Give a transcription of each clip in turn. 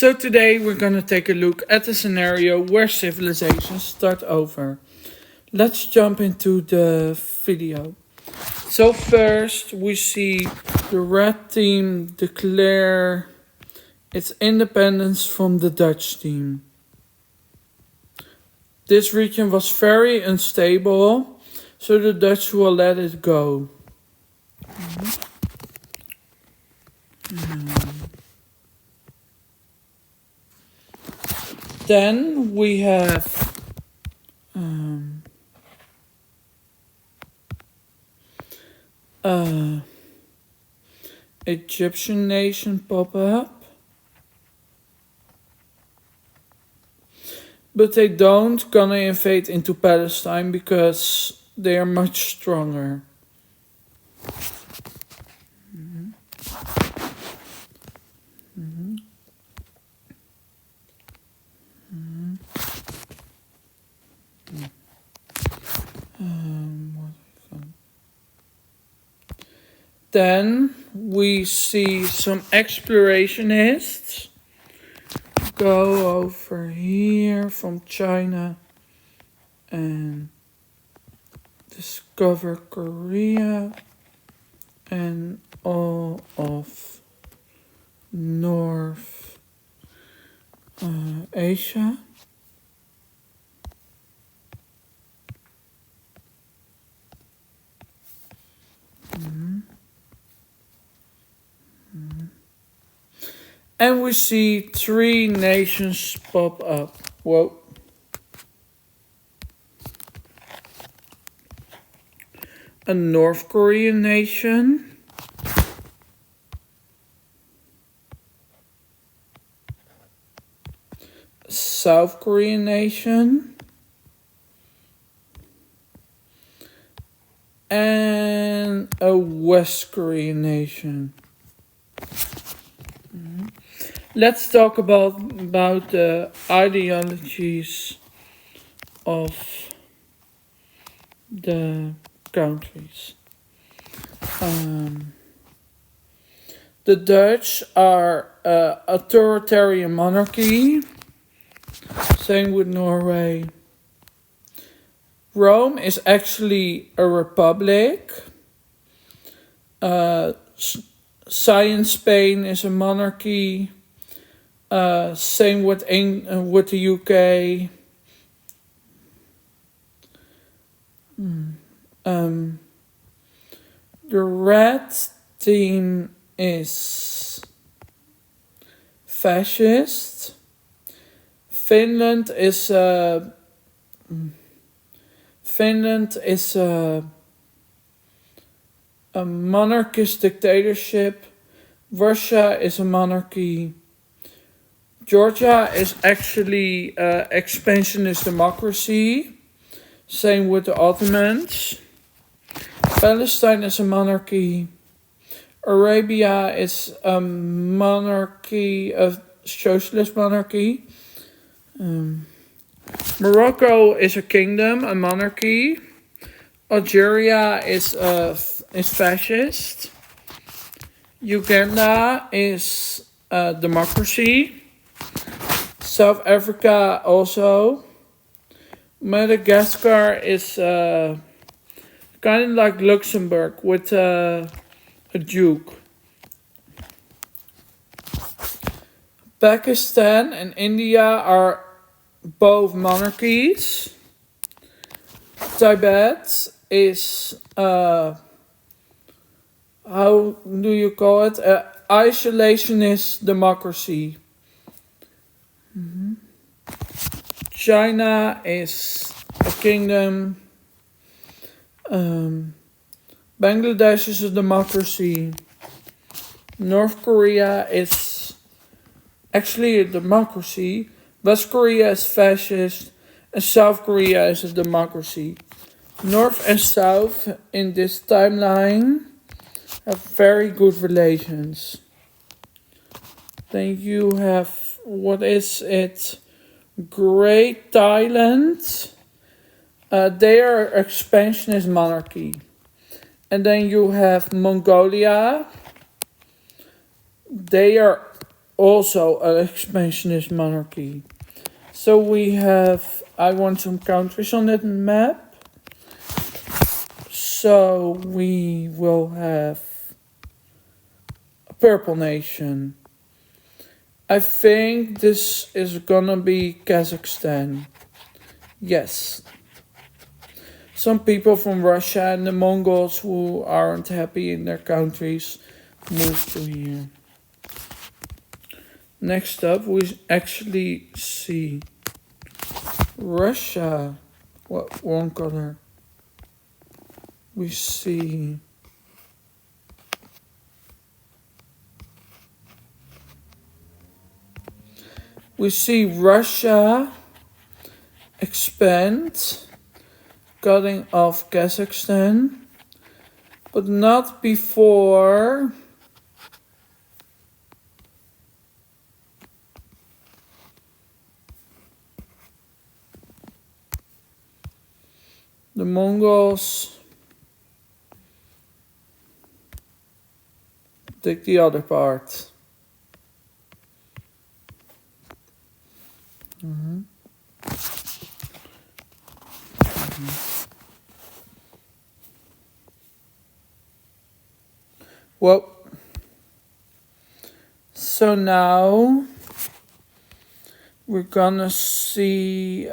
So today we're gonna take a look at a scenario where civilizations start over. Let's jump into the video. So first we see the red team declare its independence from the Dutch team. This region was very unstable, so the Dutch will let it go. Then we have Egyptian nation pop up, but they don't gonna invade into Palestine because they are much stronger. Then we see some explorationists go over here from China and discover Korea and all of North Asia. And we see 3 nations pop up. Whoa. A North Korean nation. A South Korean nation. And a West Korean nation. Let's talk about the ideologies of the countries. The Dutch are an authoritarian monarchy. Same with Norway. Rome is actually a republic. Science Spain is a monarchy. Same with the UK. The red team is fascist. Finland is a monarchist dictatorship. Russia is a monarchy. Georgia is actually expansionist democracy. Same with the Ottomans. Palestine is a monarchy. Arabia is a monarchy, a socialist monarchy. Morocco is a kingdom, a monarchy. Algeria is fascist. Uganda is a democracy. South Africa also. Madagascar is kind of like Luxembourg with a duke. Pakistan and India are both monarchies. Tibet is how do you call it? Isolationist democracy. China is a kingdom. Bangladesh is a democracy. North Korea is actually a democracy. West Korea is fascist. And South Korea is a democracy. North and South in this timeline have very good relations. Then you have, what is it? Great Thailand. They are expansionist monarchy. And then you have Mongolia. They are also an expansionist monarchy. So we have, I want some countries on that map. So we will have a purple nation. I think this is gonna be Kazakhstan. Yes. Some people from Russia and the Mongols who aren't happy in their countries move to here. Next up, we actually see Russia. What one color? We see Russia expand, cutting off Kazakhstan, but not before the Mongols take the other part. Well, so now we're gonna see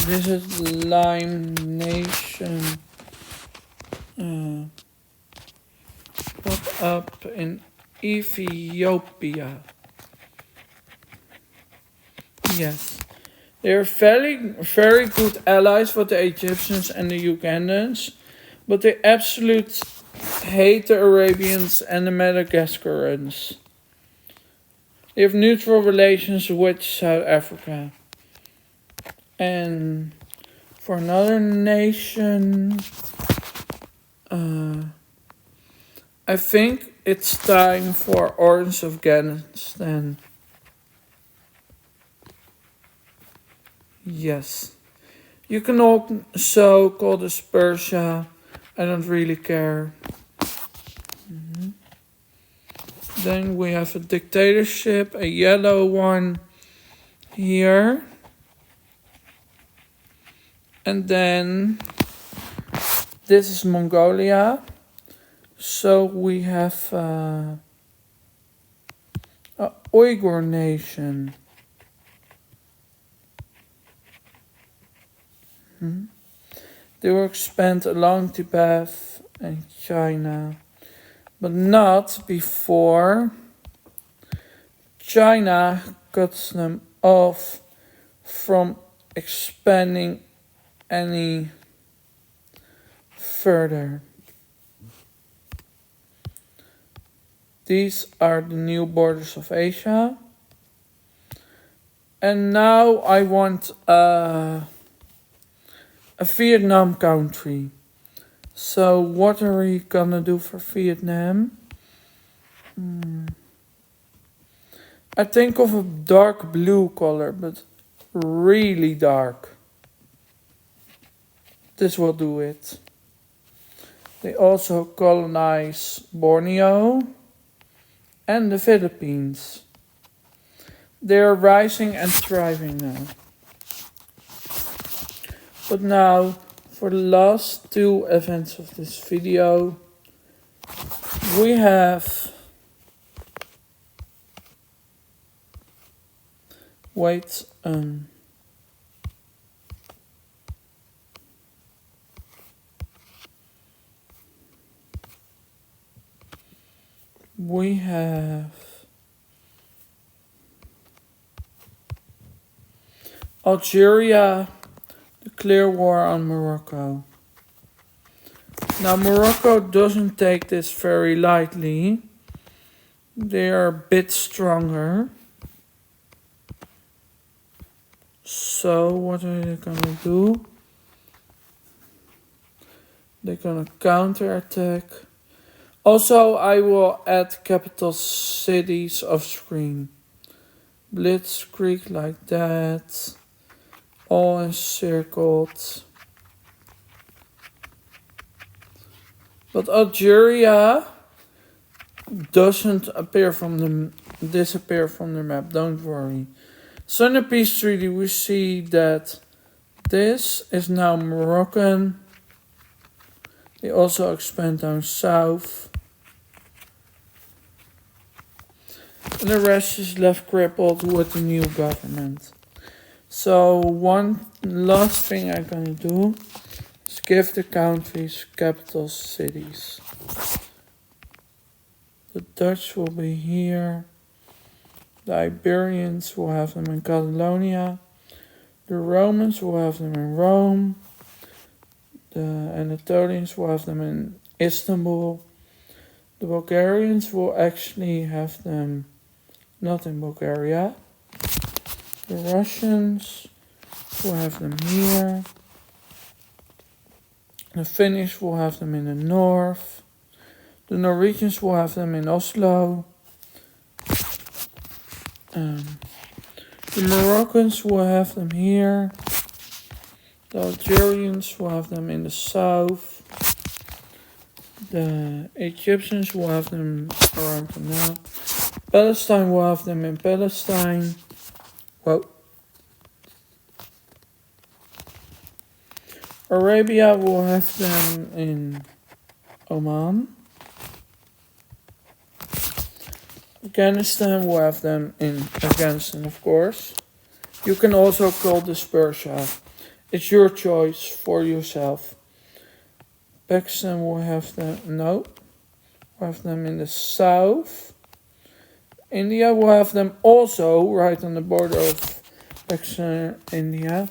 this is Lime Nation pop up in Ethiopia. Yes. They're very good allies for the Egyptians and the Ugandans, but they absolutely hate the Arabians and the Madagascarans. They have neutral relations with South Africa. And for another nation, I think it's time for Orange Afghanistan. Yes. You can also call this Persia. I don't really care. Then we have a dictatorship, a yellow one here. And then this is Mongolia. So we have a Uyghur nation. They will expand along Tibet and China, but not before China cuts them off from expanding any further. These are the new borders of Asia. And now I want a Vietnam country. So what are we gonna do for Vietnam? I think of a dark blue color, but really dark. This will do it. They also colonize Borneo and the Philippines. They're rising and thriving now. But now, for the last two events of this video, we have we have Algeria declare war on Morocco. Now Morocco doesn't take this very lightly. They are a bit stronger. So what are they gonna do? They're gonna counterattack. Also, I will add capital cities off screen. Blitzkrieg like that. All encircled. But Algeria doesn't appear from the disappear from the map, don't worry. So in the peace treaty we see that this is now Moroccan. They also expand down south. And the rest is left crippled with the new government. So one last thing I'm gonna do is give the countries capital cities. The Dutch will be here. The Iberians will have them in Catalonia. The Romans will have them in Rome. The Anatolians will have them in Istanbul. The Bulgarians will actually have them not in Bulgaria. The Russians will have them here. The Finnish will have them in the north. The Norwegians will have them in Oslo. The Moroccans will have them here. The Algerians will have them in the south. The Egyptians will have them around the north. Palestine will have them in Palestine. Whoa. Arabia will have them in Oman. Afghanistan will have them in Afghanistan, of course. You can also call this Persia. It's your choice for yourself. Pakistan will have them, will have them in the south. India will have them also right on the border of Pakistan and India.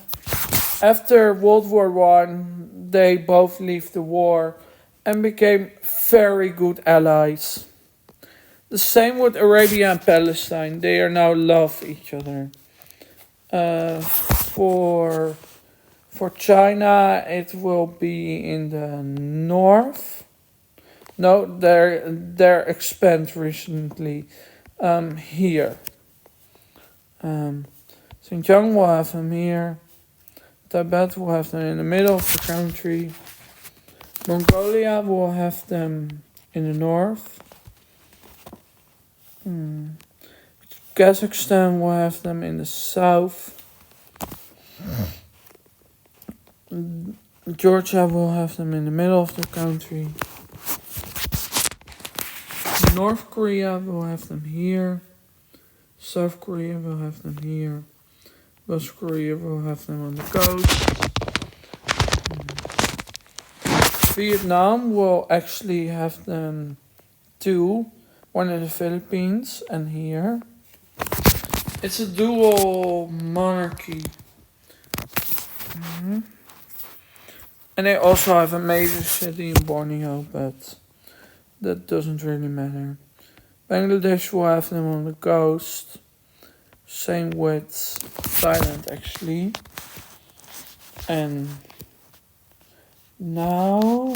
After World War I, they both leave the war and became very good allies. The same with Arabia and Palestine. They are now love each other. For China, it will be in the north. No, they're expanded recently. Here. Xinjiang will have them here. Tibet will have them in the middle of the country. Mongolia will have them in the north. Kazakhstan will have them in the south. Georgia will have them in the middle of the country. North Korea will have them here. South Korea will have them here. West Korea will have them on the coast. Vietnam will actually have them too. One in the Philippines and here. It's a dual monarchy. And they also have a major city in Borneo, but that doesn't really matter. Bangladesh will have them on the coast. Same with Thailand actually. And now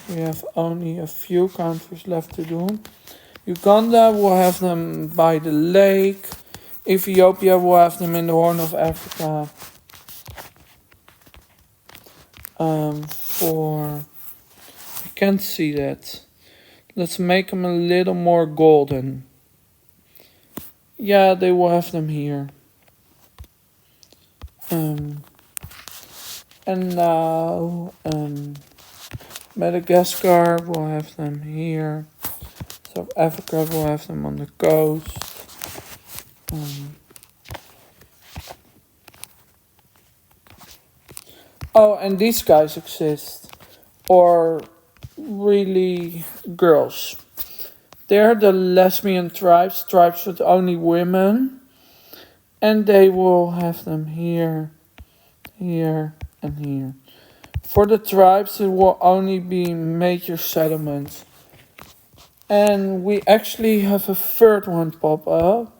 we have only a few countries left to do. Uganda will have them by the lake. Ethiopia will have them in the Horn of Africa. I can't see that. Let's make them a little more golden. Yeah, they will have them here. And now, Madagascar will have them here. South Africa will have them on the coast. And these guys exist. Or really girls. They're the lesbian tribes with only women. And they will have them here, here, and here. For the tribes, it will only be major settlements. And we actually have a third one pop up.